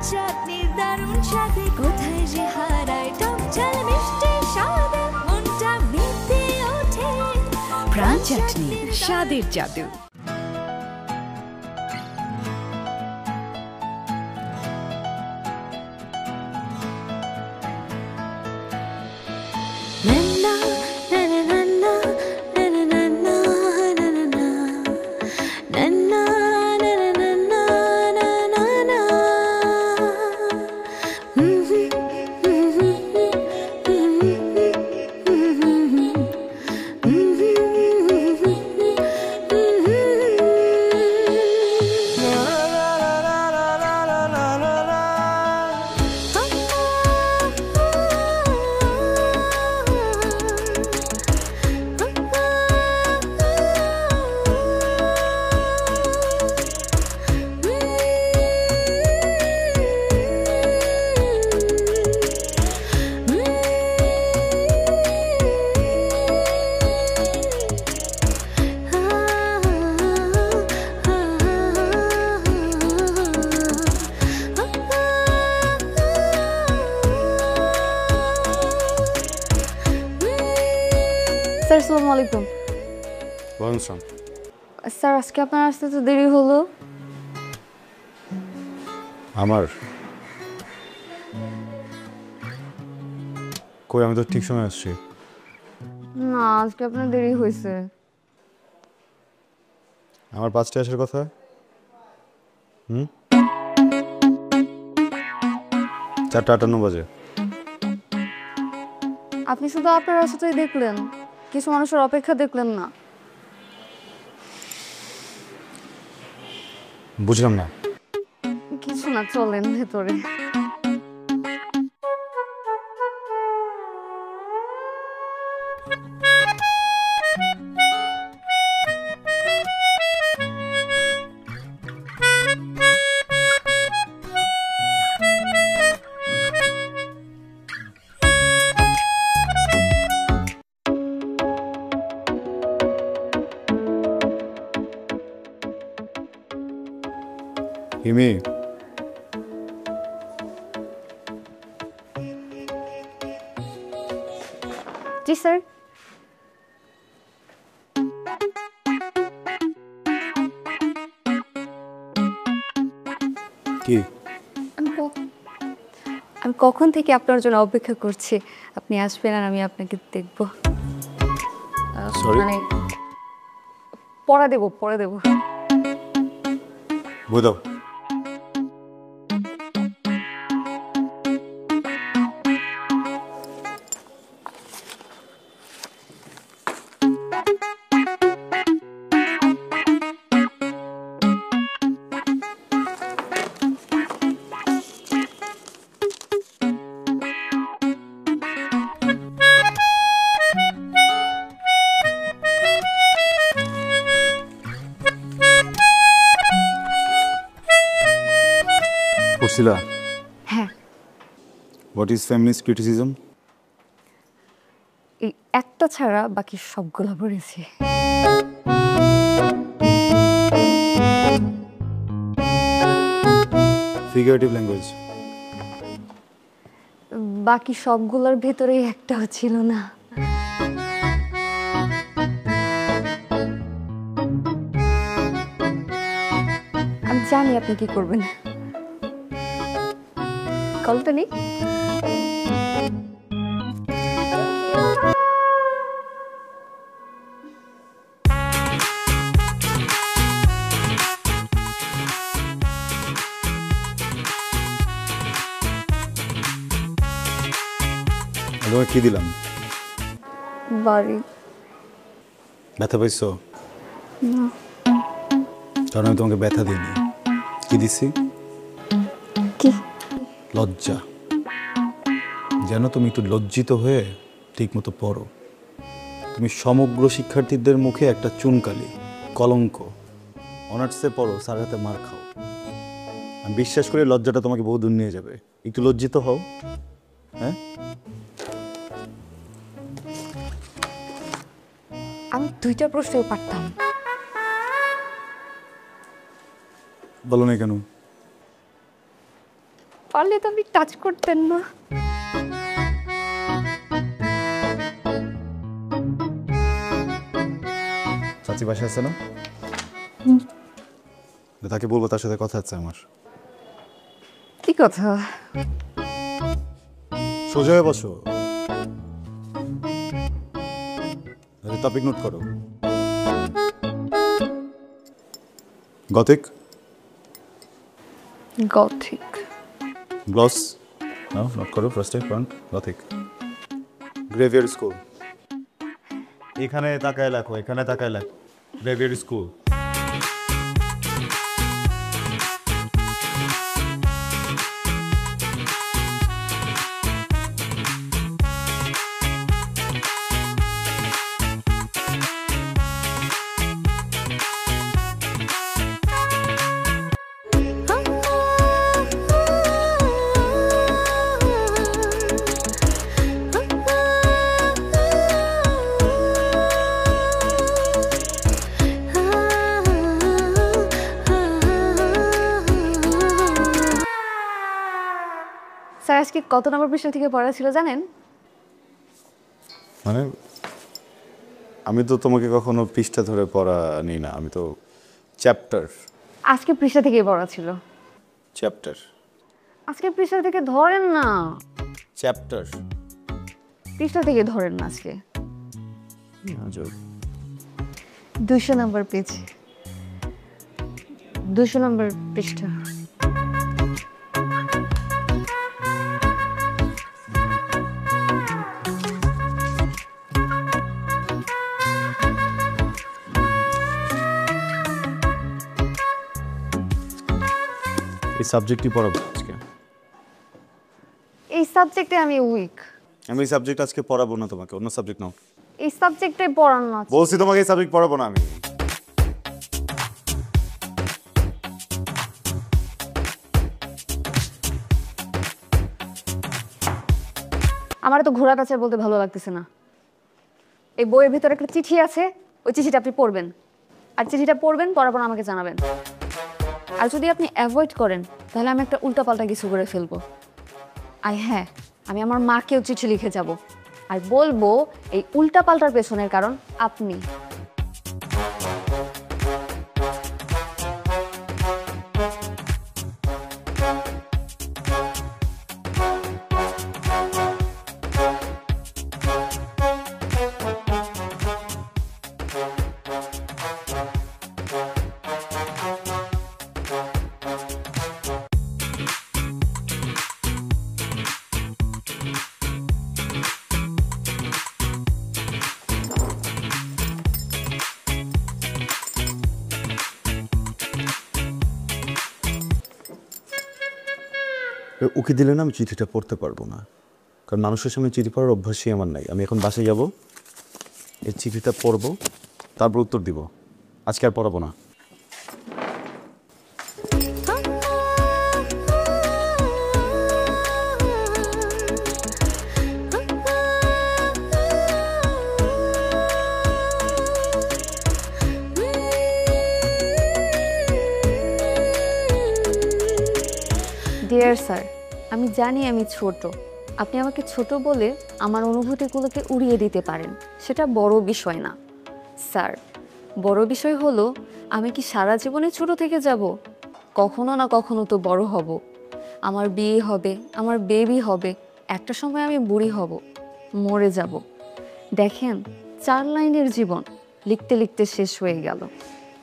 চাটনির দারুণ স্বাদে কোথায় যে হারায় টক ঝাল মিষ্টি স্বাদে মনটা মেতে ওঠে প্রাণ চাটনি স্বাদের জাদু। আসসালামু আলাইকুম। ওয়ালাইকুম আসসালাম। স্যার আজকে আপনার আসতে তো দেরি হলো। আমার কই, আমি তো ঠিক সময় আসছি। না, আজকে আপনার দেরি হয়েছে। আমার 5টায় আসার কথা। 4:58 বাজে। আপনি শুধু আপনার রাস্তাতেই দেখলেন, কিছু মানুষের অপেক্ষা দেখলেন না। বুঝলাম না। কিছু না, চলেন ভেতরে। হিমি, জি স্যার। কি? আমি কখন থেকে আপনার জন্য অপেক্ষা করছি, আপনি আসবেন আর আমি আপনাকে দেখব। মানে পড়া দেব। বই দাও। পড়ছিলা? হ্যাঁ। What is feminist criticism? এই একটা ছাড়া বাকি সবগুলো পড়েছি। Figurative language? বাকি সবগুলোর ভেতরেই একটাও ছিল না। আমি জানি আপনি কি করবেন। কলটা নেই। তোমাকে কি দিলাম? বাড়ি। ব্যথা পাইছো? না। কারণ আমি তোমাকে ব্যথা দিইনি। কি দিছি? কি? লজ্জা। যেন তুমি একটু লজ্জিত হয়ে ঠিক মতো পড়ো। তুমি সমগ্র শিক্ষার্থীদের মুখে একটা চুনকালি, কলঙ্ক। অনার্সে পড়ো, স্যার হাতে মার খাও। আমি বিশ্বাস করি লজ্জাটা তোমাকে বহু দূর নিয়ে যাবে। একটু লজ্জিত হও। হ্যাঁ, আমি 2টা প্রশ্নও পারতাম। বলো না কেন? পারলে তো আপনি টাচ করতেন না। চাচি বাসা আছে না? তাকে বলবো তার সাথে কথা আছে আমার। কি কথা? সোজা হয়ে বসো, টপিক নোট করো। গথিক গথিক গ্লস নাও নোট করো। ফার্স্টে ফ্রন্ট গথিক। গ্রেভিয়ার স্কুল, এখানে তাকায় লেখো, এখানে তাকায় লেখো। গ্রেভিয়ার স্কুল। স্যার আজকে কত নম্বর পৃষ্ঠা থেকে পড়া ছিল জানেন? মানে আমি তো তোমাকে কখনো পৃষ্ঠা ধরে পড়া নিই না, আমি তো চ্যাপ্টার। আজকে পৃষ্ঠা থেকেই পড়া ছিল। চ্যাপ্টার। আজকে পৃষ্ঠা থেকে ধরেন না। চ্যাপ্টার। পৃষ্ঠা থেকে ধরেন না আজকে। 200 নম্বর পেজ, 200 নম্বর পৃষ্ঠা। এই সাবজেক্টই পড়াবো আজকে। এই সাবজেক্টে আমি উইক। আমি এই সাবজেক্ট আজকে পড়াবো না তোমাকে, অন্য সাবজেক্ট নাও। এই সাবজেক্টে পড়ান না। বলছি তোমাকে এই সাবজেক্ট পড়াবো না আমি। আমার তো ঘোড়া কাছে বলতে ভালো লাগতেছে না। এই বইয়ের ভিতরে একটা চিঠি আছে, ওই চিঠিটা আপনি পড়বেন, আর চিঠিটা পড়বেন, পড়ার পর আমাকে জানাবেন। আর যদি আপনি অ্যাভয়েড করেন তাহলে আমি একটা উল্টাপাল্টা কিছু করে ফেলবো। আর হ্যাঁ, আমি আমার মাকেও চিঠি লিখে যাব আর বলবো এই উল্টাপাল্টার পেছনের কারণ আপনি। ওকে দিলে না আমি চিঠিটা পড়তে পারবো না, কারণ মানুষের সামনে চিঠি পড়ার অভ্যাসই আমার নাই। আমি এখন বাসায় যাব, এই চিঠিটা পড়বো, তারপর উত্তর দিব। আজকে আর পড়াবো না। ডিয়ার স্যার, আমি জানি আমি ছোট, আপনি আমাকে ছোট বলে আমার অনুভূতিগুলোকে উড়িয়ে দিতে পারেন, সেটা বড় বিষয় না। স্যার, বড় বিষয় হলো আমি কি সারা জীবনে ছোট থেকে যাব? কখনো না কখনো তো বড় হব। আমার বিয়ে হবে, আমার বেবি হবে, একটা সময় আমি বুড়ি হব, মরে যাব। দেখেন, 4 লাইনের জীবন লিখতে লিখতে শেষ হয়ে গেল।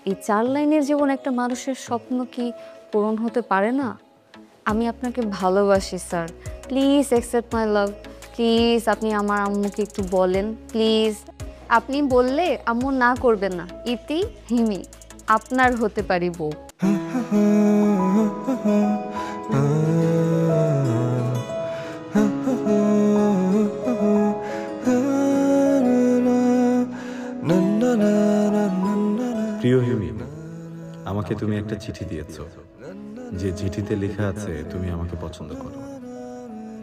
এই 4 লাইনের জীবন একটা মানুষের স্বপ্ন কি পূরণ হতে পারে না? আমি আপনাকে ভালোবাসি sir, please accept my love. Please আপনি আমার আম্মুকে একটু বলেন, প্লিজ। আপনি বললে আম্মু না করবেন না। ইতি হিমি, আপনার হতে পারি বউ। প্রিয় হিমি, আমাকে তুমি একটা চিঠি দিয়েছো, যে চিঠিতে লেখা আছে তুমি আমাকে পছন্দ করো।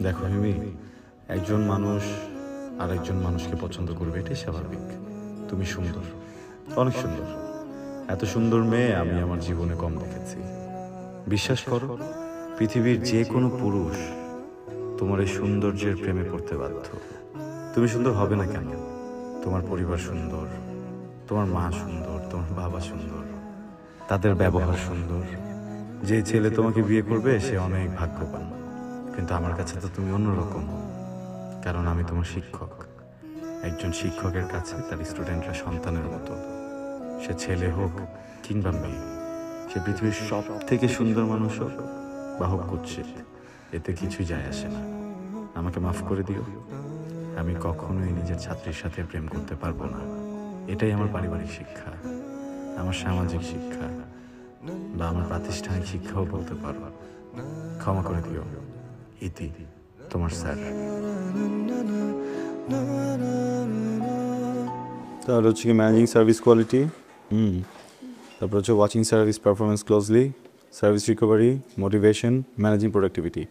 দেখো হিমি, একজন মানুষ আর একজন মানুষকে পছন্দ করবে, এটাই স্বাভাবিক। তুমি সুন্দর, অনেক সুন্দর। এত সুন্দর মেয়ে আমি আমার জীবনে কম দেখেছি। বিশ্বাস করো, পৃথিবীর যে কোনো পুরুষ তোমার এই সৌন্দর্যের প্রেমে পড়তে বাধ্য। তুমি সুন্দর হবে না কেন? তোমার পরিবার সুন্দর, তোমার মা সুন্দর, তোমার বাবা সুন্দর, তাদের ব্যবহার সুন্দর। যে ছেলে তোমাকে বিয়ে করবে সে অনেক ভাগ্যবান। কিন্তু আমার কাছে তো তুমি অন্যরকম, কারণ আমি তোমার শিক্ষক। একজন শিক্ষকের কাছে তার স্টুডেন্টরা সন্তানের মতো। সে ছেলে হোক কিংবা মেয়ে, সে পৃথিবীর সব থেকে সুন্দর মানুষ হোক বা হোক কুৎসিত, এতে কিছুই যায় আসে না। আমাকে মাফ করে দিও, আমি কখনোই নিজের ছাত্রীর সাথে প্রেম করতে পারবো না। এটাই আমার পারিবারিক শিক্ষা, আমার সামাজিক শিক্ষা বা আমার প্রাতিষ্ঠানিক শিক্ষাও বলতে পারো। ক্ষমা করে দিও। ইতি, তোমার স্যার। তাহলে হচ্ছে কি ম্যানেজিং সার্ভিস কোয়ালিটি, তারপর হচ্ছে watching service performance closely, service recovery, motivation, managing productivity.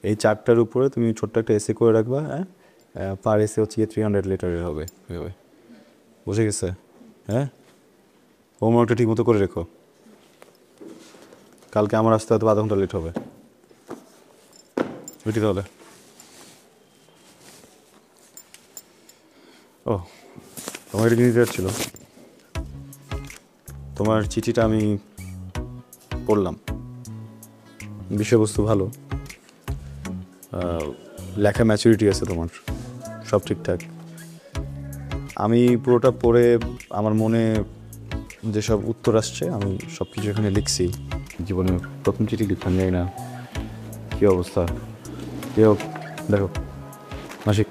এই চারটার উপরে তুমি ছোট্ট একটা এসে করে রাখবা। হ্যাঁ, পার এসে হচ্ছে 300 লেটারের হবে। বুঝে গেছে? হ্যাঁ, হোমওয়ার্কটা ঠিক মতো করে রেখো। কালকে আমার আসতে হয়তো আধা ঘন্টা লেট হবে। বুঝি তাহলে? ও, তোমার একটা জিনিস ছিল, তোমার চিঠিটা আমি পড়লাম। বিষয়বস্তু ভালো, লেখা ম্যাচুরিটি আছে তোমার, সব ঠিকঠাক। আমি পুরোটা পড়ে আমার মনে যেসব উত্তর আসছে আমি সব কিছু এখানে লিখছি। জীবনে প্রথম চিঠি লিখতাম, যাই না কী অবস্থা। কী হোক, দেখো মাসিক,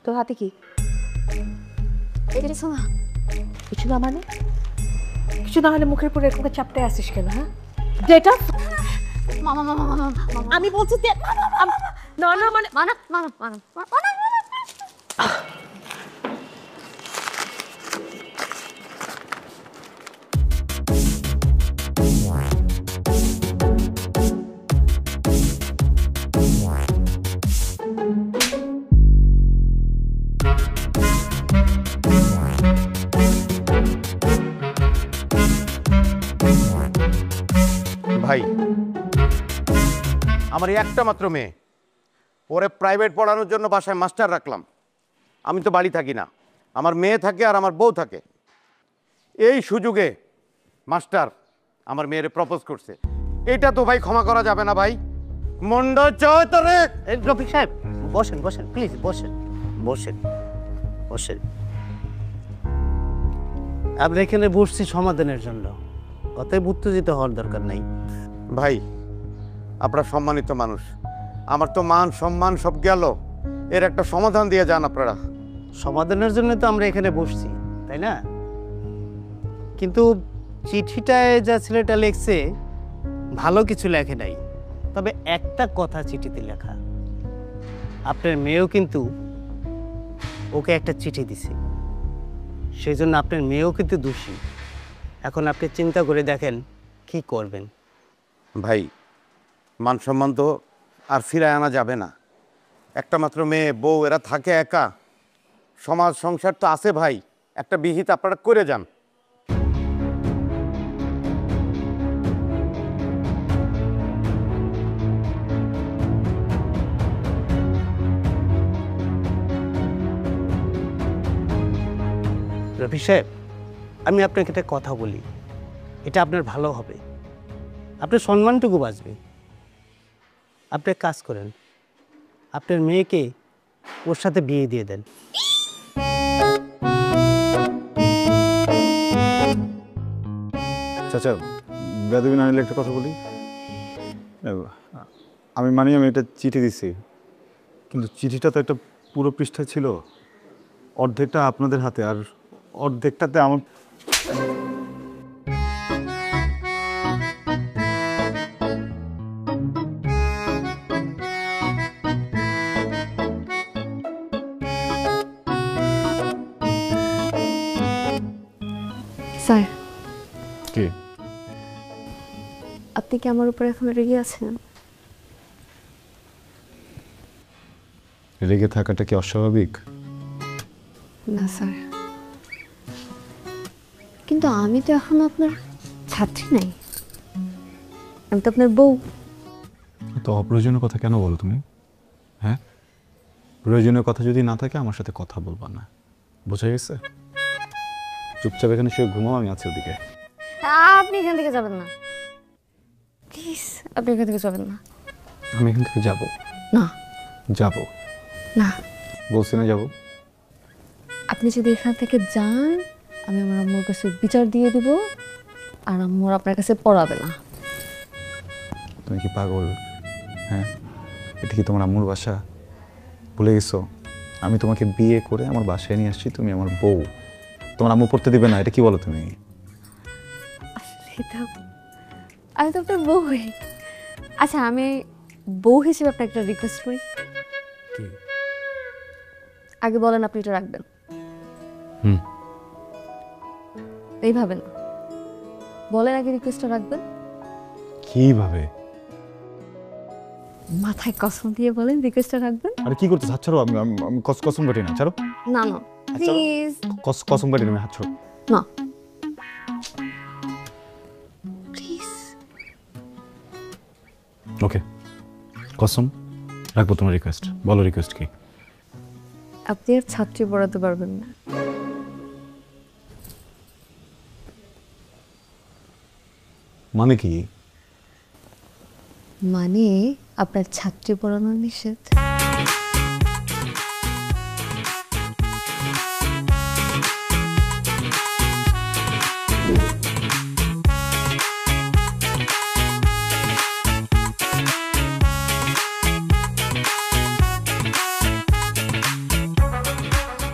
তোর হাতে কি? কিছু না মানে? কিছু না হলে মুখের উপরে এরকম চাপতে আসিস কেন? হ্যাঁ, যেটা মামা মামা মামা মামা, আমি বলছি যে না না মানে মানা মামা মানা। ভাই, আমার এই একটা মাত্র মেয়ে, ওরে প্রাইভেট পড়ানোর জন্য বাসায় মাস্টার রাখলাম। আমি তো বাড়ি থাকি না, আমার মেয়ে থাকে আর আমার বউ থাকে। এই সুযোগে মাস্টার আমার মেয়েরে প্রপোজ করছে। এটা তো ভাই ক্ষমা করা যাবে না ভাই। মন্ড চরে রফিক সাহেব, বসেন বসেন প্লিজ, বসেন বসেন বসেন। আমরা এখানে বসছি সমাধানের জন্য, অতএব উত্তেজিত হওয়ার দরকার নাই। ভাই, আপনারা সম্মানিত মানুষ, আমার তো মান সম্মান সব গেল, এর একটা সমাধান দিয়ে যান আপনারা। সমাধানের জন্য তো আমরা এখানে বসছি, তাই না? কিন্তু চিঠিটায় যা ছেলেটা লেখছে ভালো কিছু লেখে নাই। তবে একটা কথা চিঠিতে লেখা, আপনার মেয়েও কিন্তু ওকে একটা চিঠি দিছে, সেই জন্য আপনার মেয়েও কিন্তু দোষী। এখন আপনি চিন্তা করে দেখেন কি করবেন। ভাই, মান সম্মান তো আর ফিরায় আনা যাবে না। একটা মাত্র মেয়ে, বউ, এরা থাকে একা। সমাজ সংসার তো আছে ভাই, একটা বিহিত আপনারা করে যান। রফিক সাহেব, আমি আপনাকে একটা কথা বলি, এটা আপনার ভালো হবে, আপনার সম্মানটুকু বাঁচবে। আপনি এক কাজ করেন, আপনার মেয়েকে ওর সাথে বিয়ে দিয়ে দেন। চাচা, বেদবি না নিলে একটা কথা বলি। আমি মানি আমি একটা চিঠি দিছি, কিন্তু চিঠিটা তো একটা পুরো পৃষ্ঠা ছিল, অর্ধেকটা আপনাদের হাতে আর অর্ধেকটাতে আমার। স্যার, কি আপনি কি আমার উপর এখন রেগে আছেন? রেগে থাকাটা কি অস্বাভাবিক? না স্যার, কিন্তু আমি তো এখন আপনার ছাত্রী নাই, আমি তো আপনার বউ। তো অপ্রয়োজনীয় কথা কেন বলো তুমি? হ্যাঁ, প্রয়োজনীয় কথা যদি না থাকে আমার সাথে কথা বলবা না, বোঝা গেছে? চুপচাপ এখানে শুয়ে ঘুমাও, আমি আছি ওদিকে। আপনি এখান থেকে যাবেন না, প্লিজ, আপনি এখান থেকে যাবেন না। আমি এখান থেকে যাবো না, যাবো না, বলছি না যাবো। আপনি যদি এখান থেকে যান, আমি আমার আম্মুর কাছে বিচার দিয়ে দিব, আর আম্মুর আপনার কাছে পড়াবে না। তুমি কি পাগল? হ্যাঁ, এটা কি তোমার আম্মুর বাসা? ভুলে গেছো আমি তোমাকে বিয়ে করে আমার বাসায় নিয়ে আসছি, তুমি আমার বউ, তোমার আম্মু পড়তে দিবে না, এটা কি বলো তুমি? আমি তো আপনার বউ হই। আচ্ছা, আমি বউ হিসেবে আপনার একটা রিকোয়েস্ট করি। আগে বলেন আপনি এটা রাখবেন। এইভাবে না, বলেন আগে রিকোয়েস্টটা রাখবেন। কিভাবে? মাথায় কসম দিয়ে বলেন রিকোয়েস্টটা রাখবেন। আরে কি করতে হাত ছাড়ো, আমি কসম কাটি না, ছাড়ো। না না, প্লিজ। কসম কাটি না, আমি হাত ছাড়ো। না, প্লিজ। ওকে, কসম রাখবো তোমার রিকোয়েস্ট। বলো রিকোয়েস্ট কি? আপনি আর ছাত্রী পড়াতে পারবেন না। মানে কি? মানে আপনার ছাত্রী পড়ানো নিষেধ।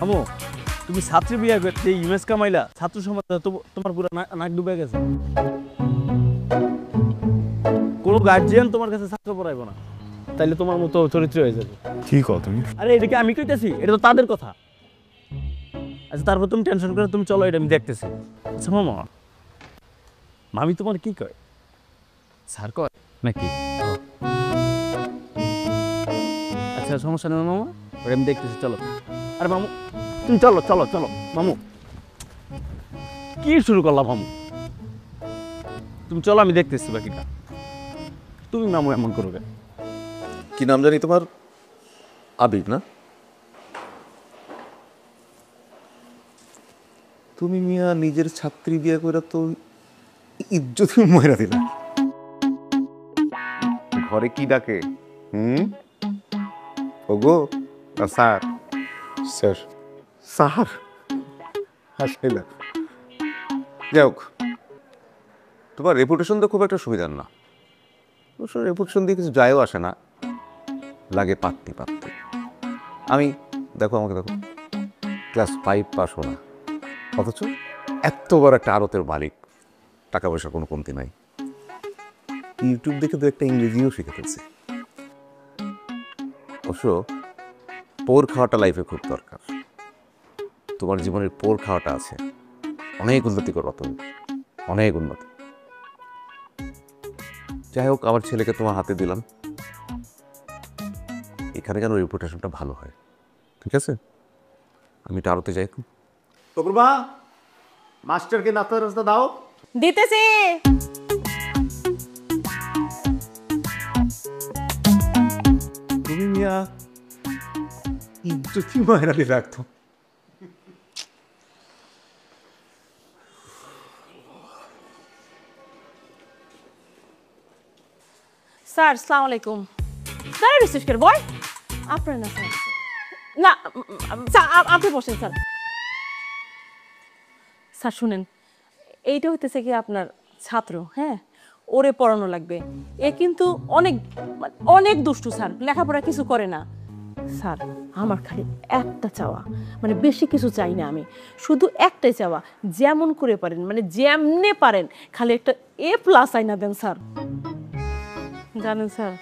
আমো, তুমি ছাত্রী বিয়ে করতে ইমেজ কামাইলা, ছাত্র সমাজ তোমার পুরো নাক ডুবে গেছে। কোনো গার্জিয়ান তোমার কাছে ছাত্র পড়াইবো না, তাইলে তোমার মতো চরিত্র হয়ে যাবে। কি কও তুমি? আরে এটা কি আমি কইতেছি? এটা তো তাদের কথা। আচ্ছা, তারপর তুমি টেনশন করে তুমি চলো, এটা আমি দেখতেছি। আচ্ছা মামা, মামি তোমার কি কয়? স্যার কয় নাকি? আচ্ছা, সমস্যা নেই মামা, ওটা আমি দেখতেছি, চলো। আরে মামু, তুমি চলো চলো চলো। মামু, কি শুরু করলাম মামু? তুমি চলো, আমি দেখতেছি বাকিটা। তুমি মামু এমন করো কেন? কি নাম জানি তোমার? আবির না? তুমি মিয়া নিজের ছাত্রী বিয়ে করে তো ইজ্জত ময়রা দিলা। ঘরে কি ডাকে? ওগো না স্যার? স্যার। স্যার আসলে না। যাই হোক, তোমার রেপুটেশন তো খুব একটা সুবিধার না। অবশ্য রেপুটেশন দিয়ে কিছু যায়ও আসে না, লাগে পাত্তি পাত্তি। আমি দেখো, আমাকে দেখো, ক্লাস 5 পাস হলো, অথচ এত বড় একটা আড়তের মালিক, টাকা পয়সার কোনো কমতি নাই। ইউটিউব দেখে তো একটা ইংরেজিও শিখে ফেলছি। অবশ্য পোর খাওয়াটা লাইফে খুব দরকার। তোমার জীবনের পোর খাওয়াটা আছে, অনেক উন্নতি করো তুমি, অনেক উন্নতি। যাই হোক, আমার ছেলেকে তোমার হাতে দিলাম, এখানে যেন রেপুটেশনটা ভালো হয়, ঠিক আছে? আমি এটা আরতে যাই। টুকরুমা, মাস্টারকে নাস্তা রাস্তা দাও। দিতেছি। তুমি মিয়া ইজ্জতি মায়েরালি রাখতো। স্যার আসসালামু আলাইকুম। দাঁড়িয়ে রয়েছিস কেন বয়? আপনার না স্যার, না স্যার আপনি বসেন স্যার। স্যার শুনেন, এইটা হইতেছে কি আপনার ছাত্র, হ্যাঁ, ওরে পড়ানো লাগবে। এ কিন্তু অনেক অনেক দুষ্টু স্যার, লেখাপড়া কিছু করে না। স্যার আমার খালি একটা চাওয়া, মানে বেশি কিছু চাই না, আমি শুধু একটাই চাওয়া, যেমন করে পারেন মানে যেমনে পারেন খালি একটা A+ আইনা দেন স্যার। জানেন স্যার,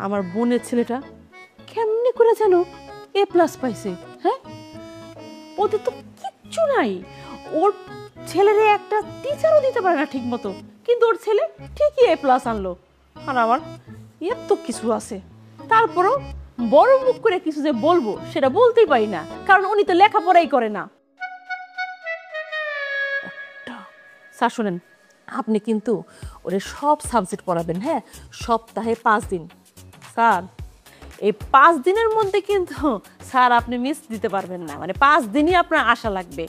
আমার বোনের ছেলেটা কেমনে করে যেন A+ পাইছে, হ্যাঁ, ওদের তো কিচ্ছু নাই। ওর ছেলেরে একটা টিচারও দিতে পারে না ঠিক মতো, কিন্তু ওর ছেলে ঠিকই A+ আনলো। আর আমার এত কিছু আছে, তারপরও বড় মুখ করে কিছু যে বলবো সেটা বলতেই পারি না, কারণ উনি তো লেখাপড়াই করে না। স্যার শোনেন, আপনি কিন্তু ওরে সব সাবজেক্ট পড়াবেন, হ্যাঁ, সপ্তাহে 5 দিন। স্যার এই 5 দিনের মধ্যে কিন্তু স্যার আপনি মিস দিতে পারবেন না, মানে 5 দিনই আপনার আশা লাগবে।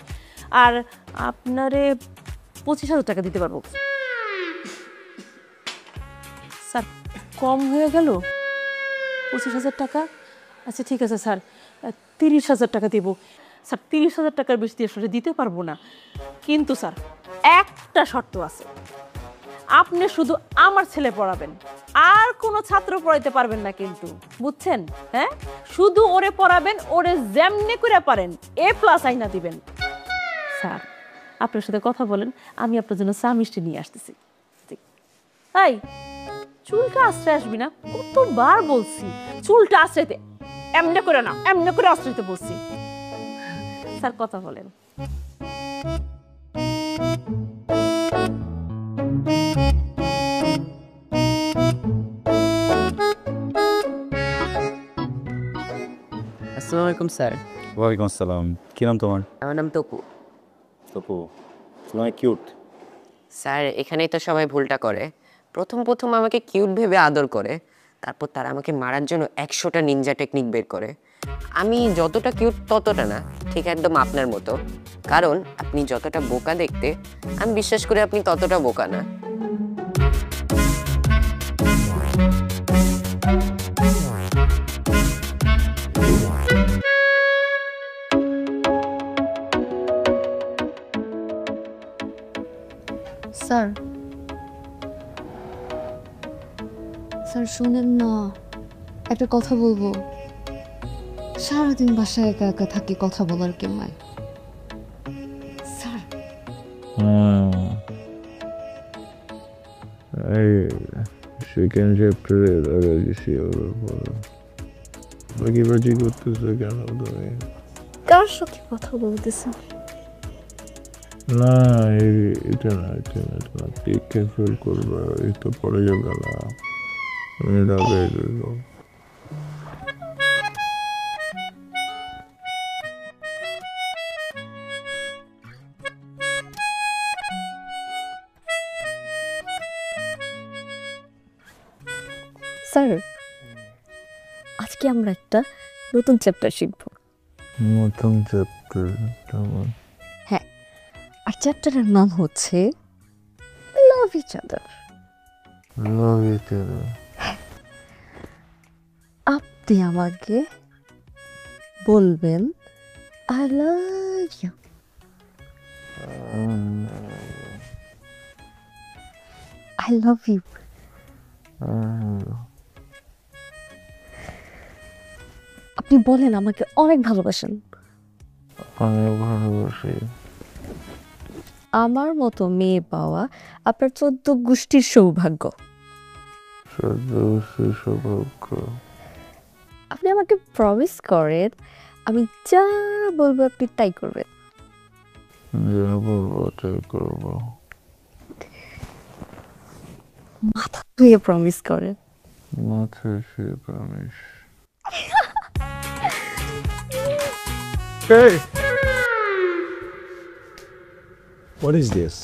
আর আপনারে 25,000 টাকা দিতে পারবো। স্যার কম হয়ে গেল 25,000 টাকা? আচ্ছা ঠিক আছে স্যার, 30,000 টাকা দেবো। স্যার 30,000 টাকার বেশি দিয়ে আসলে দিতে পারবো না, কিন্তু স্যার একটা শর্ত আছে, আপনি শুধু আমার ছেলে পড়াবেন, আর কোনো ছাত্র পড়াইতে পারবেন না কিন্তু, বুঝছেন? হ্যাঁ, শুধু ওরে পড়াবেন, ওরে যেমনি করে পারেন A+ আইনা দিবেন। স্যার আপনার সাথে কথা বলেন, আমি আপনার জন্য চা মিষ্টি নিয়ে আসতেছি। তাই চুলটা আশ্রয় আসবি না, কতবার বলছি চুলটা আশ্রয়তে, এমনি করে না, এমনি করে আশ্রয়তে বলছি। স্যার কথা বলেন। আসসালামু আলাইকুম স্যার। ওয়ালাইকুম আসসালাম। কি নাম তোমার? আমার নাম তপু। তপু, তোমার কিউট। স্যার এখানেই তো সবাই ভুলটা করে, প্রথম আমাকে কিউট ভেবে আদর করে, তারপর তারা আমাকে মারার জন্য 100টা নিনজা টেকনিক বের করে। আমি যতটা কিউট ততটা না, ঠিক একদম আপনার মতো, কারণ আপনি যতটা বোকা দেখতে, আমি বিশ্বাস করি আপনি ততটা বোকা না। স্যার, স্যার শুনেন না, একটা কথা বলবো। সারাদিন বাসায় একা একা থাকি, কথা বলার কেউ নাই। স্যার সেকেন্ড চ্যাপ্টারে লাগা দিছি ওর উপর। বাকি বাজি করতেছে কেন তুমি? কার সাথে কথা বলতেছেন? না এটা না, এটা না, এটা না, টেক কেয়ারফুল করবা, এই তো পড়ে যাবে না, আমি লাগাই দেব। স্যার আজকে আমরা একটা নতুন চ্যাপ্টার শিখব। নতুন চ্যাপ্টার? হ্যাঁ, আর চ্যাপ্টারের নাম হচ্ছে লাভ ইচ আদার। লাভ ইচ আদার? আপনি আমাকে বলবেন I love you. I love you. আপনি বলেন আমাকে অনেক ভালোবাসেন। অনেক ভালোবাসি। আমার মতো মেয়ে পাওয়া আপনার 14 গোষ্ঠীর সৌভাগ্য। 14 গোষ্ঠীর সৌভাগ্য? আপনি আমাকে প্রমিস করেন, আমি যা বলবো আপনি তাই করবেন। যা বলবো তাই করবো। মাথা ধুয়ে প্রমিস করেন। মাথা ধুয়ে promise. Hey! What is this?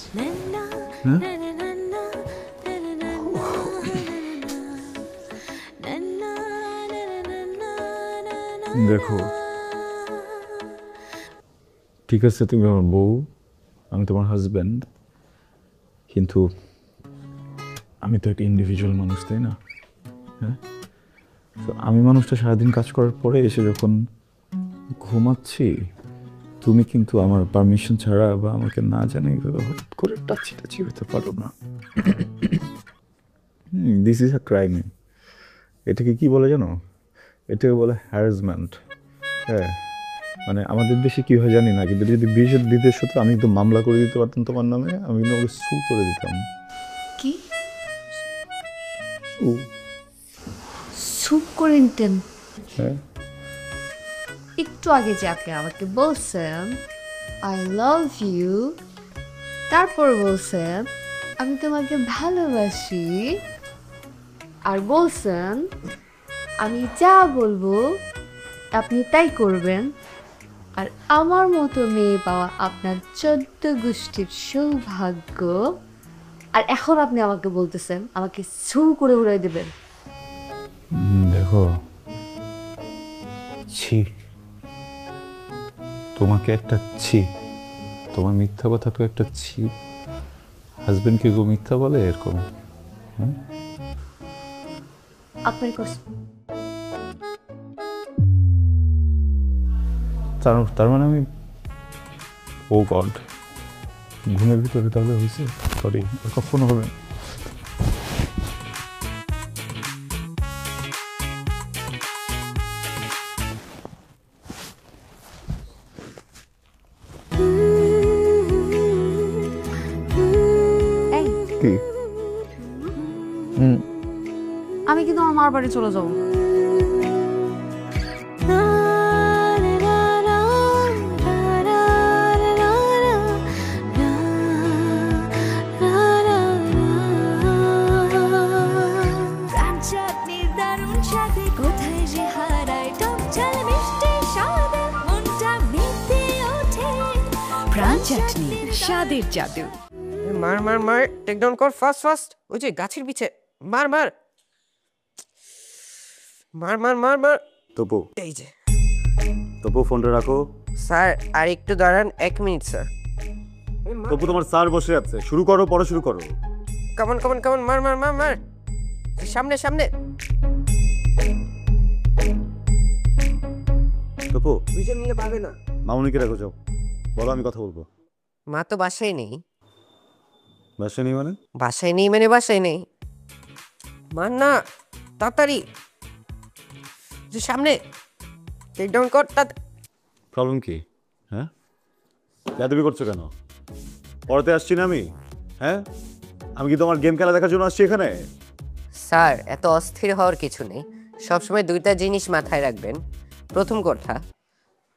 Huh? দেখো, ঠিক আছে তুমি আমার বউ, আমি তোমার হাজব্যান্ড, কিন্তু আমি তো একটা ইন্ডিভিজুয়াল মানুষ, তাই না? হ্যাঁ? তো আমি মানুষটা সারাদিন কাজ করার পরে এসে যখন ঘুমাচ্ছি, তুমি কিন্তু আমার পারমিশন ছাড়া বা আমাকে না জানে হঠাৎ করে টাচি হতে পারো না। This is a crime. এটাকে কি বলে জানো? এটাকে বলে হ্যারাসমেন্ট। হ্যাঁ, মানে আমাদের দেশে কি হয় জানি না, কিন্তু যদি বিদেশ হতো আমি কিন্তু মামলা করে দিতে পারতাম তোমার নামে, আমি কিন্তু ওকে সু করে দিতাম। কি সুপ করে নিতেন? হ্যাঁ, একটু আগে যে আপনি আমাকে বলছেন আই লাভ ইউ, তারপর বলছেন আমি তোমাকে ভালোবাসি, আর বলছেন আমি যা বলবো আপনি তাই করবেন, আর আমার মতো মেয়ে পাওয়া আপনার 14 গোষ্ঠীর সৌভাগ্য, আর এখন আপনি আমাকে বলতেছেন আমাকে ছু করে উড়াই দেবেন। দেখো ছি, তোমাকে একটা ছি, তোমার মিথ্যা কথা তো একটা ছি। হাজবেন্ডকে গো মিথ্যা বলে এরকম? আপনার কষ্ট তার মানে আমি, ও গড, ঘুমের ভিতরে তাহলে হয়েছে? সরি, কখনো হবে না। কি? আমি কিন্তু আমার মার বাড়ি চলে যাবো। চাটনি স্বাদের জাদু। মার মার মার, টেক ডাউন কর ফাস্ট ফাস্ট। ওই যে গাছের পিছে মার মার মার মার মার মার। তপু, এই যে তপু ফোনটা রাখো। স্যার আর একটু দাঁড়ান, 1 মিনিট স্যার। তপু তোমার স্যার বসে আছে, শুরু করো, পরে শুরু করো। কামন কামন কামন, মার মার মার মার, সামনে সামনে। তপু ভিজন নিলে পাবে না। মামুনিকে রাখো, যাও, বলো আমি কথা বলবো। মা তো বাসায় নেই। বাসায় নেই মানে? বাসায় নেই মানে বাসায় নেই। মার না, তাড়াতাড়ি যে সামনে, টেক ডাউন কর। প্রবলেম কি? হ্যাঁ, তুমি করছো কেন? পড়াতে আসছি না আমি? হ্যাঁ, আমি কি তোমার গেম খেলা দেখার জন্য আসছি এখানে? স্যার এত অস্থির হওয়ার কিছু নেই, সবসময় 2টা জিনিস মাথায় রাখবেন। প্রথম কথা,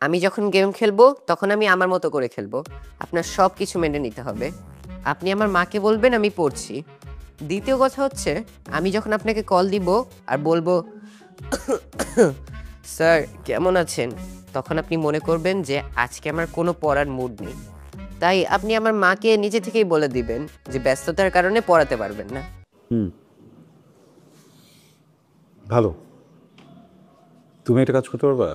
আমি যখন গেম খেলবো তখন আমি আমার মতো করে খেলবো, আপনার সব কিছু মেনে নিতে হবে। আপনি আমার মাকে বলবেন আমি পড়ছি। দ্বিতীয় কথা হচ্ছে, আমি যখন আপনাকে কল দিব আর বলবো স্যার কেমন আছেন, তখন আপনি মনে করবেন যে আজকে আমার কোনো পড়ার মুড নেই। তাই আপনি আমার মাকে নিজে থেকেই বলে দিবেন যে ব্যস্ততার কারণে পড়াতে পারবেন না। ভালো, তুমি একটা কাজ করতে পারবা?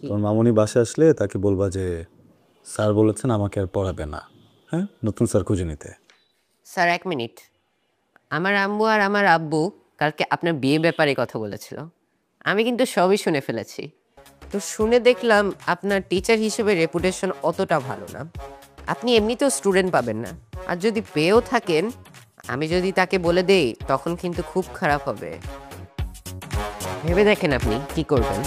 তোমার মামুনি বাসে আসলে তাকে বলবা যে স্যার বলেছেন আমাকে আর পড়াবে না, হ্যাঁ, নতুন স্যার খুঁজে নিতে। স্যার 1 মিনিট, আমার আম্মু আর আমার আব্বু কালকে আপনার বিয়ে ব্যাপারে কথা বলেছিল, আমি কিন্তু সবই শুনে ফেলেছি। তো শুনে দেখলাম আপনার টিচার হিসেবে রেপুটেশন অতটা ভালো না, আপনি এমনিতেও স্টুডেন্ট পাবেন না, আর যদি পেয়েও থাকেন আমি যদি তাকে বলে দেই তখন কিন্তু খুব খারাপ হবে। ভেবে দেখেন আপনি কি করবেন।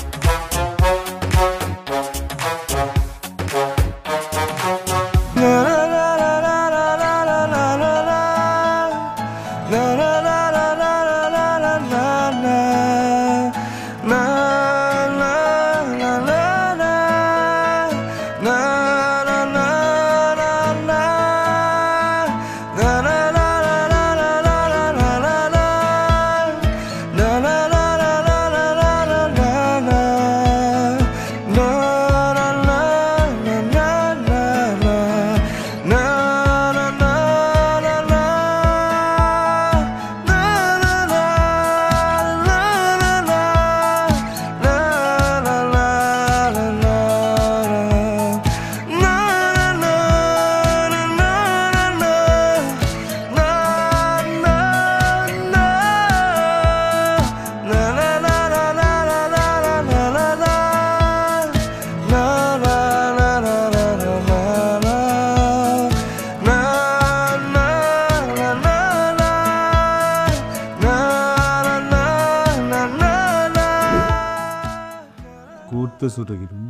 করতেছোটা কি তুমি?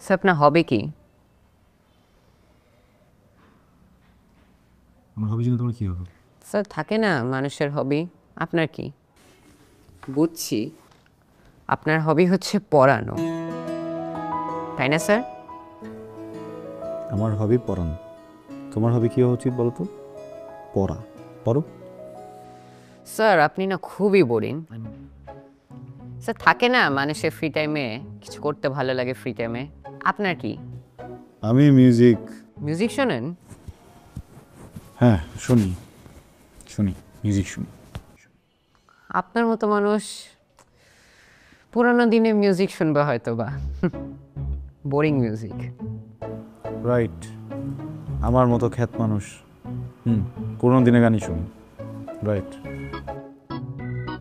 স্যার আপনার হবে কি? আমার হবি জন্য তোমার কি হবে? স্যার থাকে না মানুষের হবি, আপনার কি? বুঝছি আপনার হবি হচ্ছে পড়ানো, তাই না স্যার? আমার হবি পড়ানো। তোমার হবি কি হওয়া উচিত বলো তো? পড়া। পড়ো। স্যার আপনি না খুবই বোরিং। স্যার থাকে না মানুষের ফ্রি টাইমে কিছু করতে ভালো লাগে ফ্রি টাইমে, আপনার কি? আমি মিউজিক। মিউজিক শোনেন? হ্যাঁ শুনি, মিউজিক শুনি। আপনার মতো মানুষ পুরানো দিনে মিউজিক শুনবে হয়তো বা, বোরিং মিউজিক। রাইট, আমার মতো খ্যাত মানুষ পুরোনো দিনে গানই শুনি। রাইট।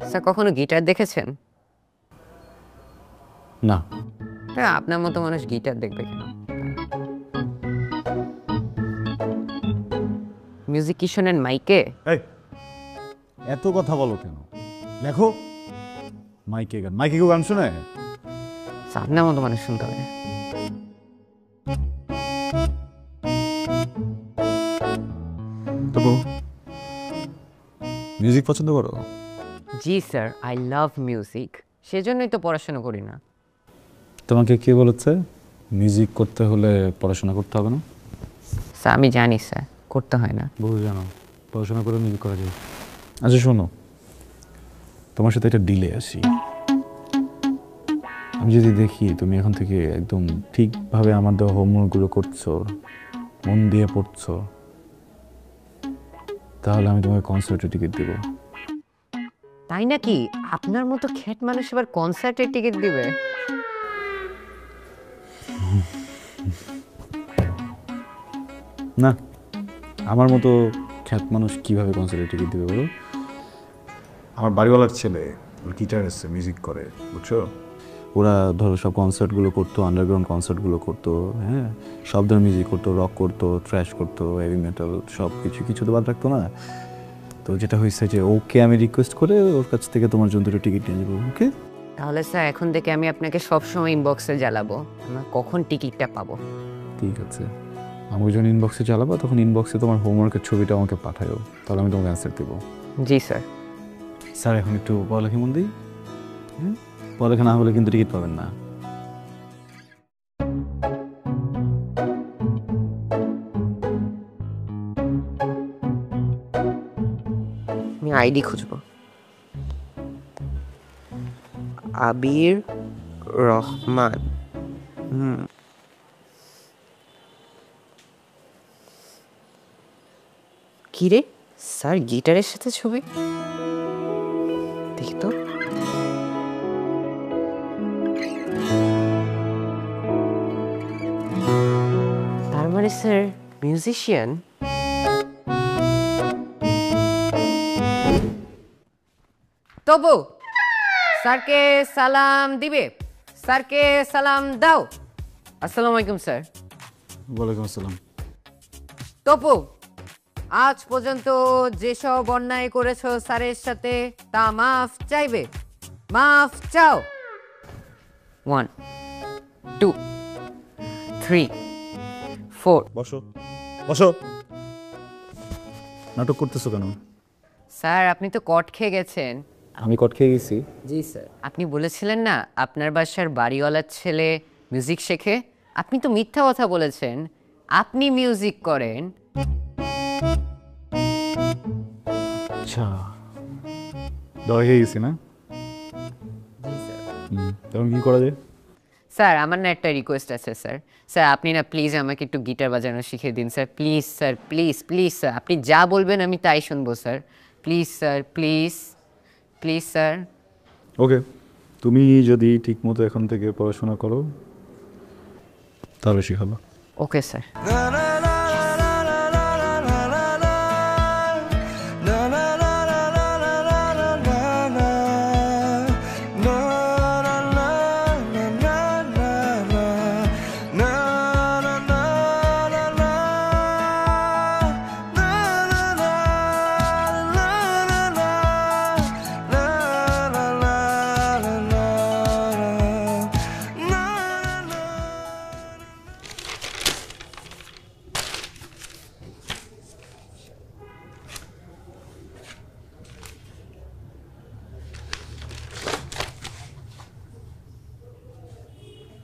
স্যার কখনো গিটার দেখেছেন? না। হ্যাঁ আপনার মতো মানুষ গিটার দেখবে কেন? মিউজিক কি শোনেন মাইকে? এই এত কথা বলো কেন? লেখো। মাইকে গান, মাইকে কেউ গান শোনে? আপনার মতো মানুষ শুনতে হবে। তবু মিউজিক পছন্দ করো? জি স্যার, আই লাভ মিউজিক, সেজন্যই তো পড়াশোনা করি না। তোমাকে কে বলেছে মিউজিক করতে হলে পড়াশোনা করতে হবে না? স্যার আমি জানি স্যার, করতে হয় না। বহু জানো, পড়াশোনা করে মিউজিক করা যায়। আচ্ছা শোনো, তোমার সাথে একটা ডিলে আসি। আমি যদি দেখি তুমি এখন থেকে একদম ঠিকভাবে আমার দেওয়া হোমওয়ার্কগুলো করছো, মন দিয়ে পড়ছো, তাহলে আমি তোমাকে কনসার্টের টিকিট দেবো। তাই নাকি? আপনার মতো খ্যাত মানুষ এবার কনসার্টের টিকিট দিবে? না, আমার মতো খ্যাত মানুষ কিভাবে কনসার্টের টিকিট দিবে বলো? আমার বাড়িওয়ালার ছেলে, ওর গিটার এসছে, মিউজিক করে, বুঝছো? ওরা ধরো সব কনসার্টগুলো করতো, আন্ডারগ্রাউন্ড কনসার্টগুলো করতো, হ্যাঁ, সব ধরনের মিউজিক করতো, রক করতো, ট্র্যাশ করতো, হেভি মেটাল, সব কিছু তো বাদ রাখতো না। তো যেটা হয়েছে যে ওকে আমি রিকোয়েস্ট করে ওর কাছ থেকে তোমার জন্য দুটো টিকিট নিয়ে যাবো। ওকে? তাহলে স্যার এখন থেকে আমি আপনাকে সবসময় ইনবক্সে জ্বালাবো, আমরা কখন টিকিটটা পাবো। ঠিক আছে, আমাকে যখন ইনবক্সে চালাবো তখন ইনবক্সে তোমার হোমওয়ার্কের ছবিটা আমাকে পাঠাও, তাহলে আমি তোমাকে অ্যান্সার দেবো। জি স্যার। স্যার এখন একটু পড়ালেখা মন দিই। হ্যাঁ, পড়ালেখা না হলে কিন্তু টিকিট পাবেন না। আমি আইডি খুঁজবো। আবির রহমান। কি রে স্যার, গিটারের সাথে ছবি? দেখি তো। তার মানে স্যার মিউজিশিয়ান। তবু স্যারকে সালাম দিবে, স্যারকে সালাম দাও। আসসালামু আলাইকুম স্যার। ওয়ালাইকুম আসসালাম। তপু, আজ পর্যন্ত যেসব অন্যায় করেছো স্যারের সাথে তা মাফ চাইবে, মাফ চাও। 1 2 3 4। বসো বসো। নাটক করতেছো কেন? স্যার আপনি তো কট খেয়ে গেছেন। আমি কট খেয়ে গেছি? জি স্যার। আপনি বলেছিলেন না আপনার বাসার বাড়িওয়ালার ছেলে মিউজিক শেখে, আপনি তো মিথ্যা কথা বলেছেন, আপনি মিউজিক করেন। আচ্ছা, দয়া হয়ে গেছি না? জি স্যার। তখন কি করা যায়? স্যার আমার না একটা রিকোয়েস্ট আছে স্যার। স্যার আপনি না প্লিজ আমাকে একটু গিটার বাজানো শিখিয়ে দিন sir, please sir, please please sir. আপনি যা বলবেন আমি তাই শুনবো sir, please sir, please please sir. Okay, তুমি যদি ঠিকমতো এখন থেকে পড়াশোনা করো তাহলে শিখাবো। Okay sir.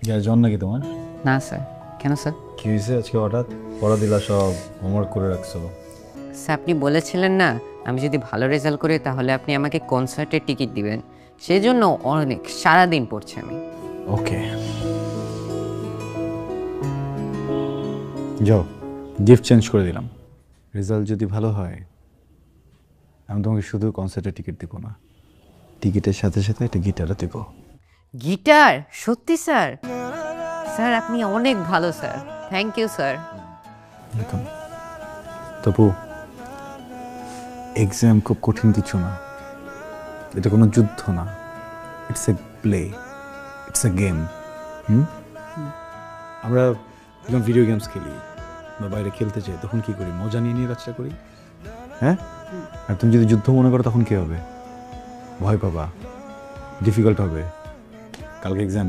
যার জন নাকি তোমার? না স্যার। কেন স্যার? কি হয়েছে আজকে হঠাৎ? পড়া দিলা সব, হোমওয়ার্ক করে রাখছো। স্যার আপনি বলেছিলেন না আমি যদি ভালো রেজাল্ট করি তাহলে আপনি আমাকে কনসার্টের টিকিট দিবেন, সেই জন্য অনেক সারাদিন পড়ছি আমি। ওকে, যাও, গিফট চেঞ্জ করে দিলাম। রেজাল্ট যদি ভালো হয় আমি তোমাকে শুধু কনসার্টের টিকিট দিব না, টিকিটের সাথে সাথে একটা গিটারও দেবো। গিটার? সত্যি স্যার? স্যার আপনি অনেক ভালো sir, thank you sir. Tapu, exam খুব কঠিন কিছু না, এটা কোনো যুদ্ধ না, it's a play, it's a game. আমরা যখন ভিডিও গেমস খেলি বা বাইরে খেলতে চাই তখন কি করি? মজা নিয়ে নিয়ে কাজটা করি, হ্যাঁ? আর তুমি যদি যুদ্ধ মনে করো তখন কি হবে? ভয় পাবা, ডিফিকাল্ট হবে। কালকে এক্সাম।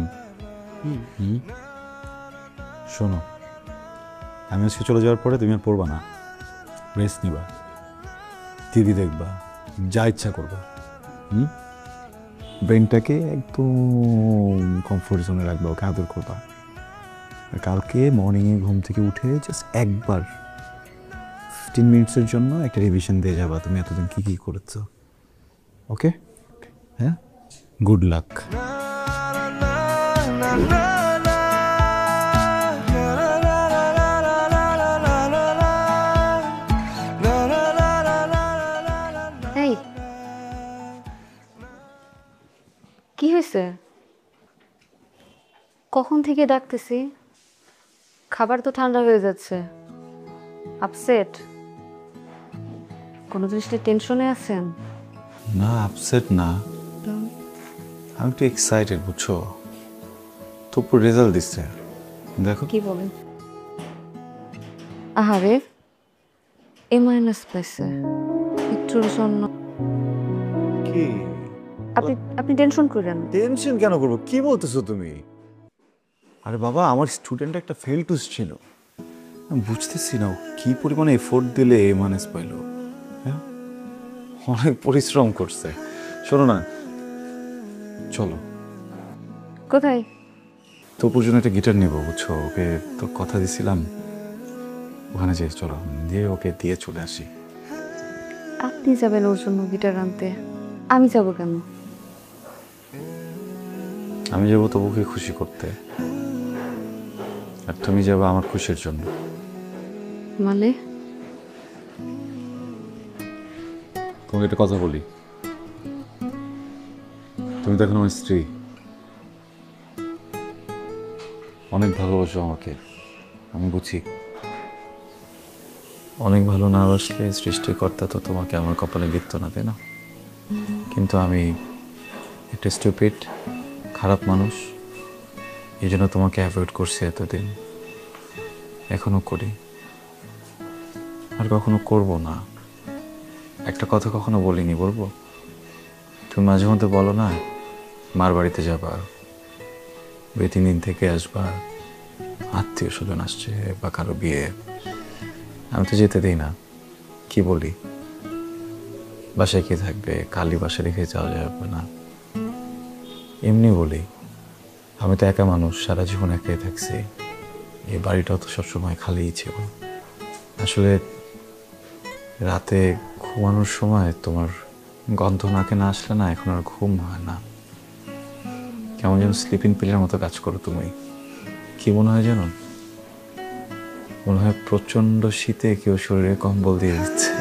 শোনো, আমি আজকে চলে যাওয়ার পরে তুমি আর পড়বা না, রেস্ট নিবা, টিভি দেখবা, যা ইচ্ছা করবা। ব্রেনটাকে একদম কমফোর্ট জোনে রাখবা, ওকে আদর করবা। আর কালকে মর্নিংয়ে ঘুম থেকে উঠে জাস্ট একবার 15 মিনিটসের জন্য একটা রিভিশন দিয়ে যাবা তুমি এতদিন কী কী করেছো। ওকে? হ্যাঁ, গুড লাক। এই কি হয়েছে? কখন থেকে ডাকতেছি, খাবার তো ঠান্ডা হয়ে যাচ্ছে। আপসেট? কোনো জিনিসটা টেনশনে আছেন? না, আপসেট না, আমি একটু এক্সাইটেড, বুঝছো? তপুর রেজাল্ট দিচ্ছে, দেখো। কি বলেন? আহারে, এ মাইনাস পাইছে একটুর জন্য। কি আপনি আপনি টেনশন করেন? টেনশন কেন করবো? কি বলতেছো তুমি? আরে বাবা, আমার স্টুডেন্ট একটা ফেল টুস ছিল, আমি বুঝতেছি না ও কি পরিমাণে এফোর্ট দিলে এ মাইনাস পাইলো। হ্যাঁ, অনেক পরিশ্রম করছে। শোনো না, চলো। কোথায়? তপুর জন্য একটা গিটার নেবো, বুঝছো? ওকে তো কথা দিছিলাম, ওখানে যেয়ে চলো, দিয়ে ওকে দিয়ে চলে আসি। আপনি যাবেন ওর জন্য গিটার আনতে? আমি যাব কেন? আমি যাবো তপুকে খুশি করতে, আর তুমি যাবে আমার খুশির জন্য। মানে? তোমাকে একটা কথা বলি, তুমি তো এখন আমার স্ত্রী, অনেক ভালোবাসো আমাকে, আমি বুঝি। অনেক ভালো না বাসলে সৃষ্টিকর্তা তো তোমাকে আমার কপালে লিখত না, তাই না? কিন্তু আমি একটা স্টুপিড, খারাপ মানুষ, এই জন্য তোমাকে অ্যাভয়েড করছি এতদিন, এখনো করি, আর কখনো করব না। একটা কথা কখনো বলিনি, বলবো? তুমি মাঝে মধ্যে বলো না মার বাড়িতে যাবা, 2-3 দিন থেকে আসবা, আত্মীয় স্বজন আসছে বা কারো বিয়ে, আমি তো যেতে দিই না। কি বলি? বাসায় কে থাকবে, কালি বাসায় রেখে যাওয়া যাবে না, এমনি বলি। আমি তো একা মানুষ, সারা জীবন একাই থাকছি, এই বাড়িটাও তো সবসময় খালিই ছিল। আসলে রাতে ঘুমানোর সময় তোমার গন্ধ নাকে না আসলে না, এখন আর ঘুম হয় না, কেমন যেন স্লিপিং পিলের মতো কাজ করো তুমি। কি মনে হয় জানো? মনে হয় প্রচন্ড শীতে কেউ শরীরে কম্বল দিয়ে দিচ্ছে।